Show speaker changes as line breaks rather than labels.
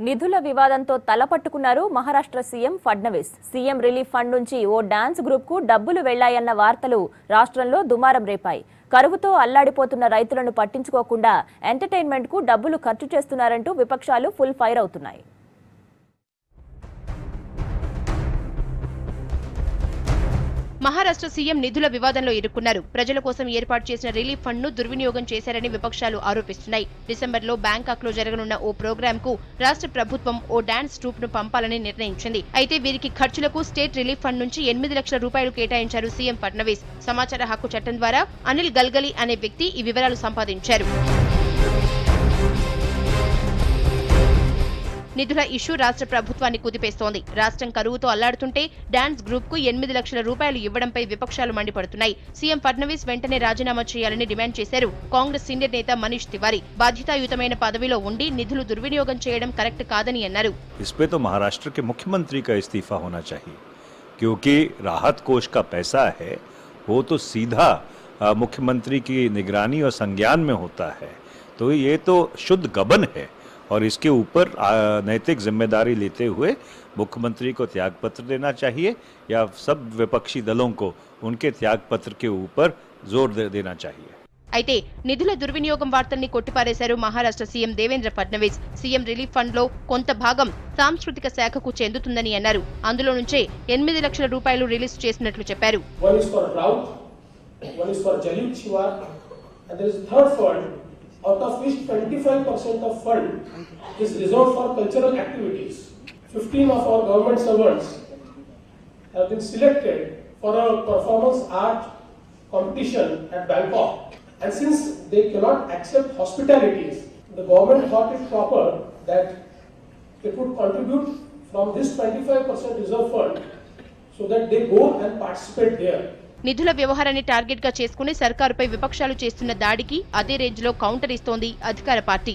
నిధుల వివాదంతో తలపట్టుకున్నారు Maharashtra CM Fadnavis. CM relief fund నుంచి ఓ డాన్స్ గ్రూప్ కు డబ్బులు వెళ్లాయన్న వార్తలు రాష్ట్రంలో దుమారం రేపాయి. కరువుతో అల్లాడిపోతున్న రైతులను పట్టించుకోకుండా ఎంటర్టైన్మెంట్ కు డబ్బులు ఖర్చు చేస్తున్నారంటూ విపక్షాలు ఫుల్ ఫైర్ అవుతున్నాయి.
మహారాష్ట్ర సీఎం నిధుల వివాదంలో ఇరుక్కున్నారు. ప్రజల కోసం ఏర్పాటు చేసిన రిలీఫ్ ఫండ్ ను దుర్వినియోగం చేశారని విపక్షాలు ఆరోపిస్తున్నాయి. డిసెంబర్లో బ్యాంకాక్ లో జరగనున్న ఓ ప్రోగ్రామ్ కు రాష్ట్ర ప్రభుత్వం ఓ డాన్స్ ట్రూప్ ను పంపాలని నిర్ణయించింది. అయితే వీరికి ఖర్చులకు స్టేట్ రిలీఫ్ ఫండ్ నుంచి 8 లక్షల రూపాయలు కేటాయించారు సీఎం ఫడ్నవీస్. సమాచార హక్కు చట్టం ద్వారా అనిల్ గల్గలి అనే వ్యక్తి ఈ వివరాలు సంపాదించారు. నిధుల ఇష్యూ రాష్ట్ర ప్రభుత్వాన్ని కుదిపేస్తోంది. రాష్ట్రం కరువుతో అల్లాడుతుంటే డాన్స్ గ్రూప్ కు 8 లక్షల రూపాయలు ఇవ్వడంపై విపక్షాలు మండిపడుతున్నాయి. సీఎం ఫడ్నవీస్ వెంటనే రాజీనామా చేయాలని డిమాండ్ చేశారు కాంగ్రెస్ సీనియర్ నేత మనీష్ తివారీ. బాధ్యతాయుతమైన పదవిలో ఉండి నిధులు దుర్వినియోగం చేయడం కరెక్ట్ కాదని అన్నారు.
इसपे तो महाराष्ट्र के मुख्यमंत्री का इस्तीफा होना चाहिए, क्योंकि राहत कोष का पैसा है वो तो सीधा मुख्यमंत्री की निगरानी और संज्ञान में होता है, तो ये तो शुद्ध गबन है और इसके ऊपर नैतिक जिम्मेदारी लेते हुए मुख्यमंत्री को त्यागपत्र देना चाहिए या सब विपक्षी दलों को उनके त्यागपत्र के ऊपर जोर देना चाहिए.
అయితే నిధుల దుర్వినియోగం వార్తల్ని కొట్టిపారేశారు Maharashtra CM Devendra Fadnavis. CM relief fund లో కొంత భాగం సాంస్కృతిక శాఖకు చెందుతుందని అన్నారు. అందులో నుంచే 8 లక్షల రూపాయలు రిలీజ్ చేసినట్లు చెప్పారు.
Out of which 25% of fund is reserved for cultural activities. 15 of our government servants have been selected for a performance art competition at Bangkok. And since they cannot accept hospitalities, the government thought it proper that it would contribute from this 25% reserve fund so that they go and participate there.
నిధుల వ్యవహారాన్ని target గా చేసుకుని సర్కారుపై విపక్షాలు చేస్తున్న దాడికి అదే range లో counter ఇస్తోంది అధికార పార్టీ.